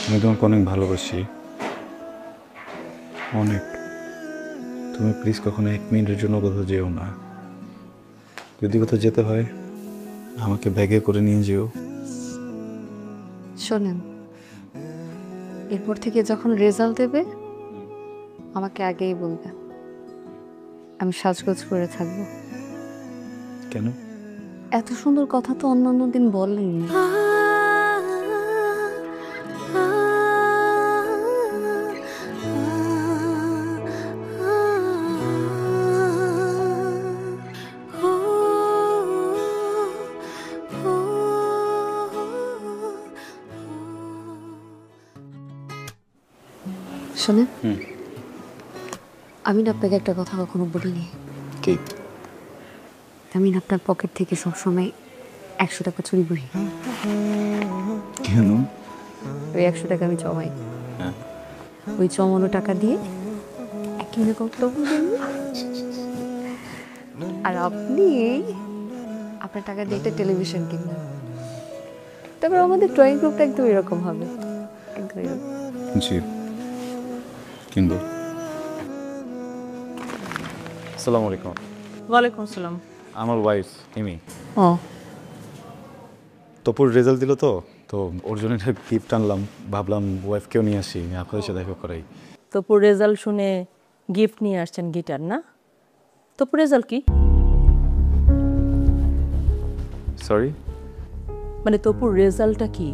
আমি তোমাকে অনেক ভালোবাসি, অনেক। তুমি প্লিজ কখনো 1 মিনিটের জন্য কোথাও যেও না। যদি কোথাও যেতে হয় আমাকে ব্যাগে করে নিয়ে যেও। শোনেন, এরপর থেকে যখন রেজাল্ট দেবে আমাকে আগেই বলবেন, আমি সাজগোজ করে থাকবো। কেন? এত সুন্দর কথা তো অন্যান্য দিন বলেনি। শোনেন, আমি না আপনাকে একটা কথা কখনো বলিনি। কি? আমি না আপনার পকেট থেকে সবসময় 100 টাকা চুরি করি। কেন? ওই 100 টাকা আমি জমাই, ওই জমানো টাকা দিয়ে কিনে করতে, আর আপনি আপনার টাকা দিয়ে একটা টেলিভিশন কিনবেন। তারপর আমাদের ড্রয়িং রুমটা একদম এরকম হবে, একদম এরকম। জি কিনবো। আসসালামু আলাইকুম। ওয়ালাইকুম আসসালাম। আমার ওয়াইফ ইমি। ও, তপুর রেজাল্ট দিল তো, তো ওর জন্য একটা গিফট আনলাম, ভাবলাম ওয়াইফকেও নিয়ে আসি, আপনাদের সাথে দেখা করাই। তপুর রেজাল্ট শুনে গিফট নিয়ে আসছেন গিটার না? তপুর রেজাল্ট কি? সরি? মানে তপুর রেজাল্টটা কি?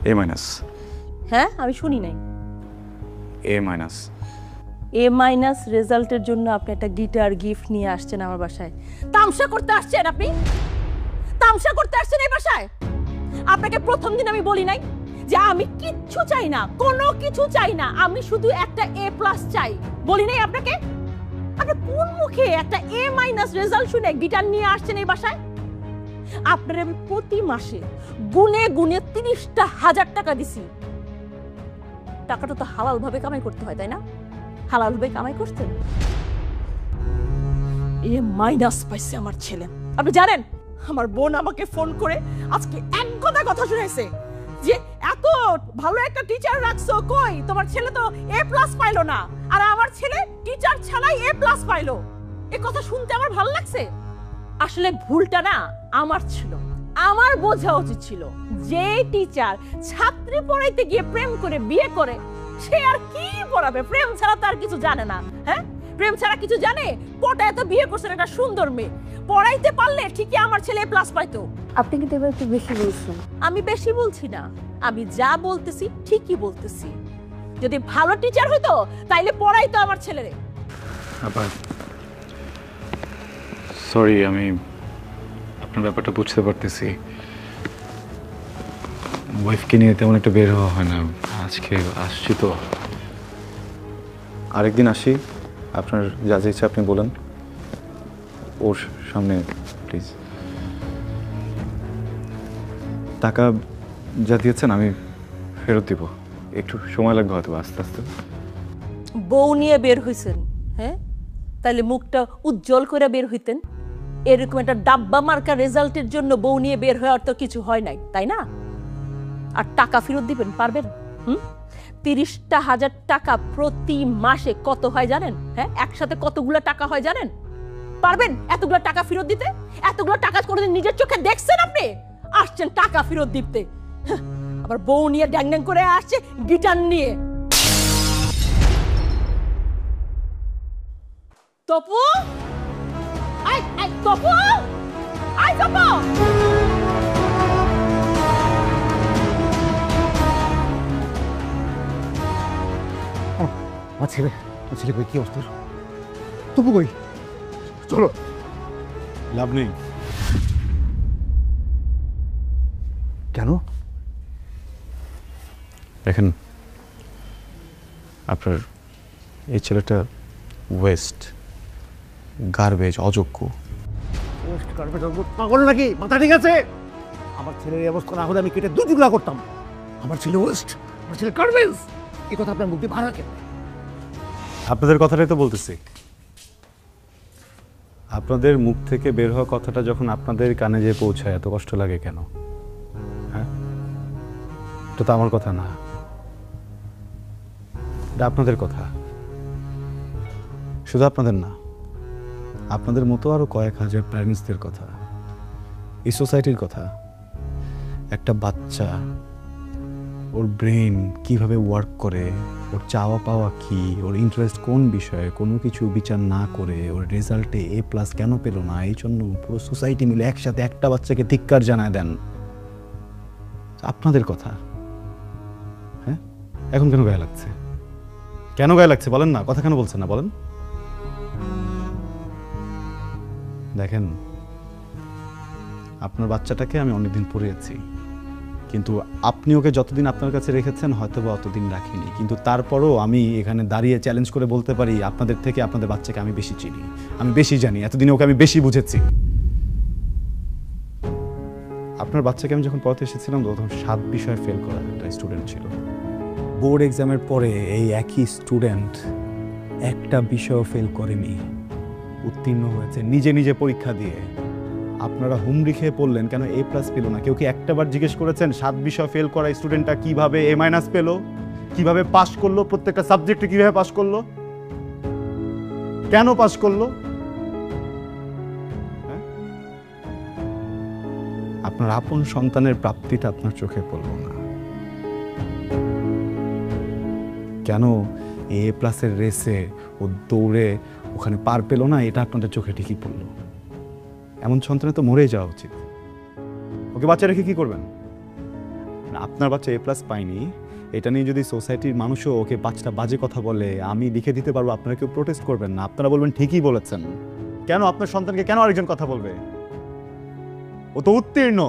এ মাইনাস। হ্যাঁ, আমি শুনি নাই। এ মাইনাস। এ মাইনাস রেজাল্টের জন্য আপনি একটা গিটার গিফট নিয়ে আসছেন আমার বাসায়? তামসা করতে আসছেন আপনি? তামসা করতে আসছেন এই বাসায়? আপনাকে প্রথম দিন আমি বলি নাই যে আমি কিচ্ছু চাই না, কোনো কিছু চাই না, আমি শুধু একটা এ প্লাস চাই? বলি নাই আপনাকে? আপনি কোন মুখে একটা এ মাইনাস রেজাল্ট শুনে গিটার নিয়ে আসছেন এই বাসায়? আপনার আমি প্রতি মাসে গুনে গুনে 30,000 টাকা দিছি। টাকাটা তো হালাল ভাবে কামাই করতে হয়, তাই না? হালাল ভাবে কামাই করতেন। এ মাইনাস পাইছে আমার ছেলে। আপনি জানেন, আমার বোন আমাকে ফোন করে আজকে এক কথা শুনাইছে যে এত ভালো একটা টিচার রাখছো, কই তোমার ছেলে তো এ প্লাস পাইলো না, আর আমার ছেলে টিচার ছাড়াই এ প্লাস পাইলো। এই কথা শুনতে আমার ভালো লাগছে। আসলে ভুলটা না আমার ছিল, আমার বোঝা উচিত ছিল যে টিচার ছাত্রী পড়াইতে গিয়ে প্রেম করে বিয়ে করে, সে আর কি পড়াবে? প্রেম ছাড়া তার কিছু জানে না। হ্যাঁ, প্রেম ছাড়া কিছু জানে? পটায় তো বিয়ে করছেন একটা সুন্দর মেয়ে, পড়াইতে পারলে ঠিকই আমার ছেলে প্লাস পাইতো। আপনি কিন্তু এবার একটু বেশি বলছেন। আমি বেশি বলছি না, আমি যা বলতেছি ঠিকই বলতেছি। যদি ভালো টিচার হইতো তাইলে পড়াইতো আমার ছেলেরে। আবার সরি, আমি আপনার ব্যাপারটা বুঝতে পারতেছি। ওয়াইফকে নিয়ে তেমন একটা বের হওয়া হয় না, আজকে আসছি তো। আরেকদিন আসি, আপনার যা যা ইচ্ছা আপনি বলেন, ওর সামনে প্লিজ। টাকা যা দিয়েছেন আমি ফেরত দিব, একটু সময় লাগবে হয়তো, আস্তে আস্তে। বউ নিয়ে বের হইছেন, হ্যাঁ? তাইলে মুখটা উজ্জ্বল করে বের হইতেন। এরকম একটা ডাব্বা মার্কা রেজাল্টের জন্য বউ নিয়ে বের হওয়ার তো কিছু হয় নাই, তাই না? আর টাকা ফেরত দিবেন পারবেন? 30,000 টাকা প্রতি মাসে কত হয় জানেন? হ্যাঁ, একসাথে কতগুলো টাকা হয় জানেন? পারবেন এতগুলো টাকা ফেরত দিতে? এতগুলো টাকা কোনোদিন নিজের চোখে দেখছেন আপনি? আসছেন টাকা ফেরত দিতে, আবার বউ নিয়ে ড্যাং ড্যাং করে আসছে গিটার নিয়ে। Tapu, I I Tapu, I Tapu. আমার ছেলে কই, কি অবস্থা? তপু কই? চলো। লাভ নেই। কেন? দেখেন, আপনার এই ছেলেটা ওয়েস্ট, গার্বেজ, অযোগ্য। পাগল নাকি? মাথা ঠিক আছে? আমার ছেলের এই অবস্থা না হলে আমি কেটে 2 টুকরা করতাম। আমার ছেলে ওয়েস্ট, আমার ছেলে গার্বেজ, এই কথা আপনার মুখ দিয়ে ভাড়া কেন? আপনাদের কথাটাই তো বলতেছি। আপনাদের মুখ থেকে বের হওয়া কথাটা যখন আপনাদের কানে যেয়ে পৌঁছায় এত কষ্ট লাগে কেন? হ্যাঁ, এটা তো আমার কথা না, এটা আপনাদের কথা। শুধু আপনাদের না, আপনাদের মতো আরো কয়েক হাজার প্যারেন্টসদের কথা, এই সোসাইটির কথা। একটা বাচ্চা, ওর ব্রেন কিভাবে ওয়ার্ক করে, ওর চাওয়া পাওয়া কি, ওর ইন্টারেস্ট কোন বিষয়ে, কোনো কিছু বিচার না করে ওর রেজাল্টে এ প্লাস কেন পেল না, এই জন্য পুরো সোসাইটি মিলে একসাথে একটা বাচ্চাকে ধিক্কার জানায় দেন। আপনাদের কথা। হ্যাঁ, এখন কেন গায়ে লাগছে? কেন গায়ে লাগছে বলেন না, কথা কেন বলছেন না বলেন? দেখেন, আপনার বাচ্চাটাকে আমি অনেকদিন পড়িয়েছি, কিন্তু আপনি ওকে যতদিন আপনার কাছে রেখেছেন হয়তো বা অতদিন রাখিনি, কিন্তু তারপরও আমি এখানে দাঁড়িয়ে চ্যালেঞ্জ করে বলতে পারি আপনাদের থেকে আপনাদের বাচ্চাকে আমি বেশি চিনি, আমি বেশি জানি, এতদিন ওকে আমি বেশি বুঝেছি। আপনার বাচ্চাকে আমি যখন পড়াতে এসেছিলাম তখন 7 বিষয়ে ফেল করা একটা স্টুডেন্ট ছিল। বোর্ড এক্সামের পরে এই একই স্টুডেন্ট একটা বিষয়ও ফেল করেনি, উত্তীর্ণ হয়েছে নিজে নিজে পরীক্ষা দিয়ে। আপনারা হুমড়ি খেয়ে পড়লেন কেন A+ পেল না? কেউ কি একটাবার জিজ্ঞেস করেছেন 7 বিষয় ফেল করা স্টুডেন্টটা কিভাবে A- পেল, কিভাবে পাস করলো, প্রত্যেকটা সাবজেক্টে কিভাবে পাস করলো, কেন পাস করলো? আপনার আপন সন্তানের প্রাপ্তিটা আপনার চোখে পড়ল না কেন? A+ রেসে ও দৌড়ে ওখানে পার পেল না, এটা আপনাদের চোখে ঠিকই পড়লো। এমন সন্তানে তো মরেই যাওয়া উচিত। ওকে বাচ্চা রেখে কি করবেন? আপনার বাচ্চা A+ পায়নি এটা নিয়ে যদি সোসাইটির মানুষও ওকে 5টা বাজে কথা বলে, আমি লিখে দিতে পারবো, আপনারা কেউ প্রোটেস্ট করবেন না, আপনারা বলবেন ঠিকই বলেছেন। কেন আপনার সন্তানকে কেন আরেকজন কথা বলবে? ও তো উত্তীর্ণ।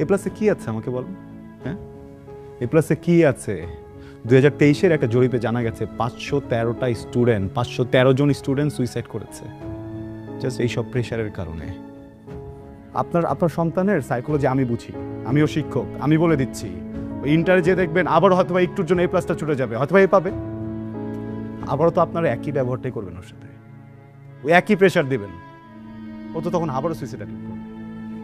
A+ কি আছে আমাকে বলুন? হ্যাঁ, A+ কি আছে? 2023-এর একটা জরিপে জানা গেছে 513টা স্টুডেন্ট, 513 জন স্টুডেন্ট সুইসাইড করেছে জাস্ট এইসব প্রেশারের কারণে। আপনার সন্তানের সাইকোলজি আমি বুঝি, আমিও শিক্ষক, আমি বলে দিচ্ছি ওই ইন্টারে যে দেখবেন আবার হয়তো বা একটুর জন্য A+টা ছুটে যাবে, হয়তো বা A পাবে, আবারও তো আপনারা একই ব্যবহারটাই করবেন ওর সাথে, ওই একই প্রেশার দিবেন, ও তো তখন আবারও সুইসাইড অ্যাটেম্প্ট করবে।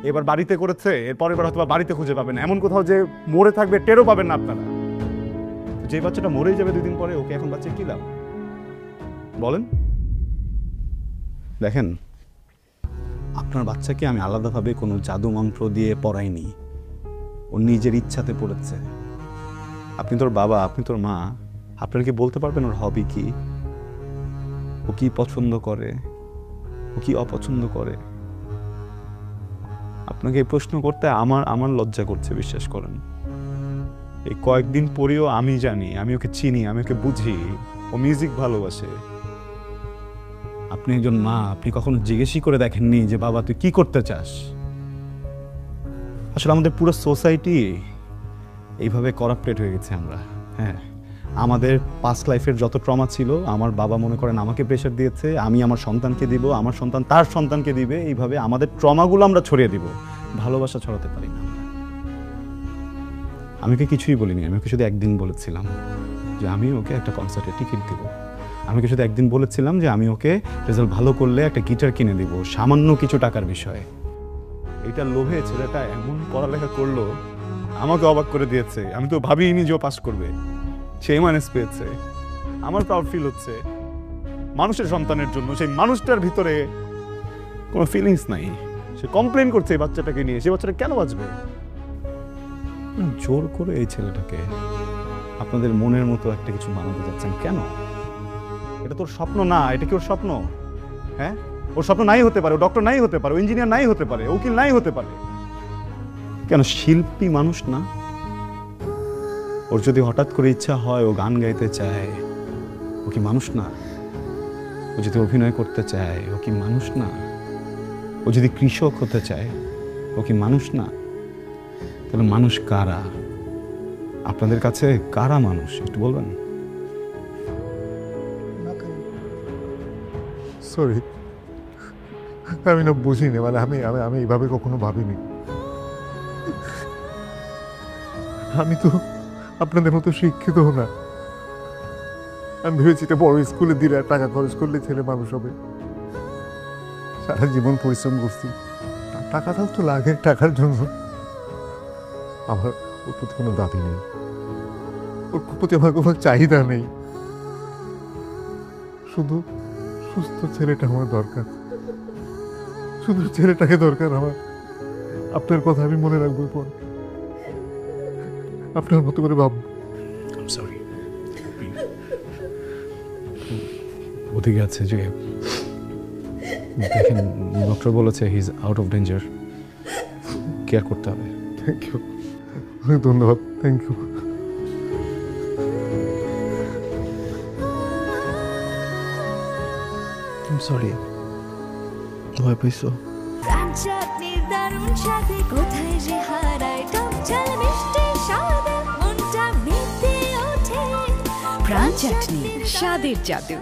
এবার বাড়িতে করেছে, এরপর এবার হয়তো বা বাড়িতে খুঁজে পাবেন, এমন কোথাও যে মরে থাকবে টেরও পাবেন না আপনারা। যে বাচ্চাটা মরেই যাবে 2 দিন পরে, ওকে এখন বাচ্চা কি লাভ বলেন? দেখেন, আপনার বাচ্চাকে আমি আলাদাভাবে কোনো জাদু মন্ত্র দিয়ে পড়াইনি, ও নিজের ইচ্ছাতে পড়েছে। আপনি তোর বাবা, আপনি তোর মা, আপনারা কি বলতে পারবেন ওর হবি কি, ও কি পছন্দ করে, ও কি অপছন্দ করে? আপনাকে এই প্রশ্ন করতে আমার লজ্জা করছে, বিশ্বাস করেন। এই কয়েকদিন পরেও আমি জানি, আমি ওকে চিনি, আমি ওকে বুঝি, ও মিউজিক ভালোবাসে। আপনি একজন মা, আপনি কখনো জিজ্ঞেসই করে দেখেননি যে বাবা তুই কি করতে চাস? আসলে আমাদের পুরো সোসাইটি এইভাবে করাপ্টেড হয়ে গেছে আমরা। হ্যাঁ, আমাদের পাস্ট লাইফের যত ট্রমা ছিল, আমার বাবা মনে করেন আমাকে প্রেশার দিয়েছে, আমি আমার সন্তানকে দিব, আমার সন্তান তার সন্তানকে দিবে, এইভাবে আমাদের ট্রমাগুলো আমরা ছড়িয়ে দিব, ভালোবাসা ছড়াতে পারি না। আমি ওকে কিছুই বলিনি, আমি ওকে শুধু একদিন বলেছিলাম যে আমি ওকে একটা কনসার্টের টিকিট দিব, আমি ওকে শুধু একদিন বলেছিলাম যে আমি ওকে রেজাল্ট ভালো করলে একটা গিটার কিনে দিব, সামান্য কিছু টাকার বিষয়ে। এইটা লোভে ছেলেটা এমন পড়ালেখা করলো, আমাকে অবাক করে দিয়েছে। আমি তো ভাবিনি যে ও পাস করবে, সে A- পেয়েছে, আমার প্রাউড ফিল হচ্ছে মানুষের সন্তানের জন্য। সেই মানুষটার ভিতরে কোনো ফিলিংস নাই, সে কমপ্লেন করছে এই বাচ্চাটাকে নিয়ে। সে বাচ্চাটা কেন বাঁচবে? জোর করে এই ছেলেটাকে আপনাদের মনের মতো একটা কিছু বানাতে যাচ্ছেন কেন? এটা তোর স্বপ্ন না, এটা কি ওর স্বপ্ন? হ্যাঁ, ওর স্বপ্ন নাই হতে পারে, ও ডক্টর নাই হতে পারে, ও ইঞ্জিনিয়ার নাই হতে পারে, উকিল নাই হতে পারে, কেন শিল্পী মানুষ না? ওর যদি হঠাৎ করে ইচ্ছা হয় ও গান গাইতে চায়, ও কি মানুষ না? ও যদি অভিনয় করতে চায়, ও কি মানুষ না? ও যদি কৃষক হতে চায়, ও কি মানুষ না? তাহলে মানুষ কারা? আপনাদের কাছে কারা মানুষ একটু বলবেন? সরি, আমি না বুঝিনি, মানে আমি আমি আমি এইভাবে কখনো ভাবিনি। আমি তো আপনাদের মতো শিক্ষিত না। আমি ভেবেছি এটা বড় স্কুলে দিলে টাকা খরচ করলে ছেলে মানুষ হবে। সারা জীবন পরিশ্রম করছি, টাকাটাও তো লাগে, টাকার জন্য। আমার ওর প্রতি কোনো দাবি নেই, ওর প্রতি আমার কোনো চাহিদা নেই, শুধু সুস্থ ছেলেটা আমার দরকার, শুধু ছেলেটাকে দরকার আমার। আপনার কথা আমি মনে রাখবো, পর আপনার মতো করে ভাববো। সরি, ওদিকে আছে যে দেখেন, ডক্টর বলেছে he is out of danger, care করতে হবে। থ্যাংক ইউ, অনেক ধন্যবাদ, থ্যাংক ইউ। সরি, ভয় পাইছো? দারুণ স্বাদে কোথায় যে হারায় টক ঝাল মিষ্টি স্বাদে মনটা মেতে ওঠে প্রাণ চাটনি স্বাদের জাদু